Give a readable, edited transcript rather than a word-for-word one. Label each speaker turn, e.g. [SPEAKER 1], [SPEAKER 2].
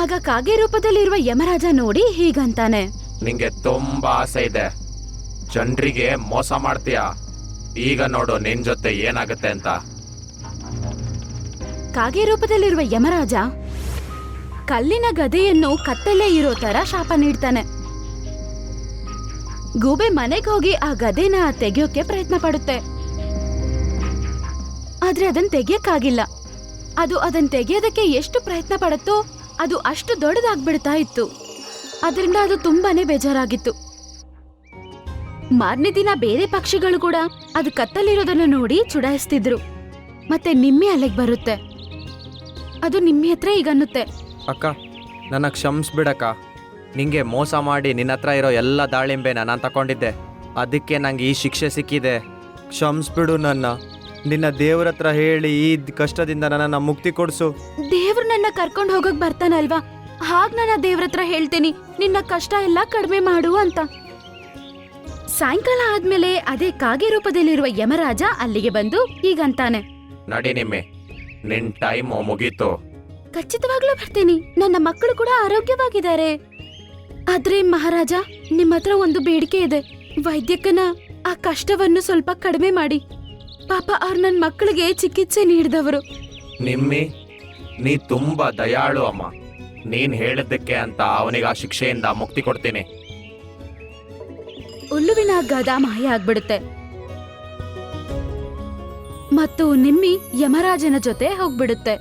[SPEAKER 1] ಆಗ ಕಾಗೆ ರೂಪದಲ್ಲಿರುವ ಯಮರಾಜ ನೋಡಿ ಹೀಗಂತಾನೆ.
[SPEAKER 2] ನಿಂಗೆ ತುಂಬಾ ಆಸೆ ಇದೆ, ಜನರಿಗೆ ಮೋಸ ಮಾಡ್ತೀಯ. ಈಗ ನೋಡು ನಿನ್ ಜೊತೆ ಏನಾಗುತ್ತೆ ಅಂತ.
[SPEAKER 1] ಕಾಗೆ ರೂಪದಲ್ಲಿರುವ ಯಮರಾಜ ಕಲ್ಲಿನ ಗದೆಯನ್ನು ಕತ್ತಲೇ ಇರೋ ತರ ಶಾಪ ನೀಡ್ತಾನೆ. ಗೂಬೆ ಮನೆಗೆ ಹೋಗಿ ಆ ಗದೆನ ತೆಗೆಯೋಕೆ ಪ್ರಯತ್ನ ಪಡುತ್ತೆ. ಆದ್ರೆ ಅದನ್ನ ತೆಗಿಯಕ್ಕಾಗಿಲ್ಲ. ಅದು ಅದನ್ನ ತೆಗೆಯೋದಕ್ಕೆ ಎಷ್ಟು ಪ್ರಯತ್ನ ಪಡುತ್ತೋ ಅದು ಅಷ್ಟು ದೊಡ್ಡದಾಗ್ಬಿಡ್ತಾ ಇತ್ತು. ಅದರಿಂದ ಅದು ತುಂಬಾನೇ ಬೇಜಾರಾಗಿತ್ತು. ಮಾರನೇ ದಿನ ಬೇರೆ ಪಕ್ಷಿಗಳು ಕೂಡ ಅದು ಕತ್ತಲಿರೋದನ್ನ ನೋಡಿ ಚುಡಾಯಿಸ್ತಿದ್ರು. ಮತ್ತೆ ನಿಮ್ಮೆ ಅಲ್ಲಿಗೆ ಬರುತ್ತೆ. ಅದು ನಿಮ್ಮೆ ಹತ್ರ ಈಗನ್ನುತ್ತೆ,
[SPEAKER 3] ಅಕ್ಕ ನನ್ನ ಕ್ಷಮಿಸ್ಬಿಡಕ್ಕ. ನಿಂಗೆ ಮೋಸ ಮಾಡಿ ನಿನ್ನ ಹತ್ರ ಇರೋ ಎಲ್ಲ ದಾಳಿಂಬೆನ ನಾನು ತಗೊಂಡಿದ್ದೆ. ಅದಕ್ಕೆ ನಂಗೆ ಈ ಶಿಕ್ಷೆ ಸಿಕ್ಕಿದೆ. ಕ್ಷಮಿಸ್ಬಿಡು ನನ್ನ. ನಿನ್ನ ದೇವ್ರ ಹತ್ರ ಹೇಳಿ ಈ ಕಷ್ಟದಿಂದ ನನ್ನನ್ನು ಮುಕ್ತಿ ಕೊಡಿಸು.
[SPEAKER 1] ದೇವ್ರು ನನ್ನ ಕರ್ಕೊಂಡು ಹೋಗಕ್ ಬರ್ತಾನಲ್ವಾ, ಹಾಗ್ ನನ್ನ ದೇವ್ರ ಹತ್ರ ಹೇಳ್ತೀನಿ ನಿನ್ನ ಕಷ್ಟ ಎಲ್ಲ ಕಡಿಮೆ ಮಾಡು ಅಂತ. ಸಾಯಂಕಾಲ ಆದ್ಮೇಲೆ ಅದೇ ಕಾಗೆ ರೂಪದಲ್ಲಿರುವ ಯಮರಾಜ ಅಲ್ಲಿಗೆ ಬಂದು ಹೀಗಂತಾನೆ,
[SPEAKER 2] ನಡಿ ನಿಮ್ಮೆ, ನಿನ್ ಟೈಮ್ ಮುಗೀತು.
[SPEAKER 1] ಖಚಿತವಾಗ್ಲೂ ಬರ್ತೀನಿ. ನನ್ನ ಮಕ್ಕಳು ಕೂಡ ಆರೋಗ್ಯವಾಗಿದ್ದಾರೆ. ಆದ್ರೆ ಮಹಾರಾಜ, ನಿಮ್ಮ ಹತ್ರ ಒಂದು ಬೇಡಿಕೆ ಇದೆ. ವೈದ್ಯಕನ ಆ ಕಷ್ಟವನ್ನು ಸ್ವಲ್ಪ ಕಡಿಮೆ ಮಾಡಿ. ಪಾಪ ಅವ್ರು ನನ್ನ ಮಕ್ಕಳಿಗೆ ಚಿಕಿತ್ಸೆ ನೀಡಿದವರು.
[SPEAKER 2] ನಿಮ್ಮಿ, ನೀ ತುಂಬಾ ದಯಾಳು ಅಮ್ಮ. ನೀನ್ ಹೇಳಿದ್ದಕ್ಕೆ ಅಂತ ಅವನಿಗೆ ಆ ಶಿಕ್ಷೆಯಿಂದ ಮುಕ್ತಿ ಕೊಡ್ತೀನಿ.
[SPEAKER 1] ಹುಲ್ಲುವಿನ ಗದ ಮಾಯ ಆಗ್ಬಿಡುತ್ತೆ ಮತ್ತು ನಿಮ್ಮಿ ಯಮರಾಜನ ಜೊತೆ ಹೋಗ್ಬಿಡುತ್ತೆ.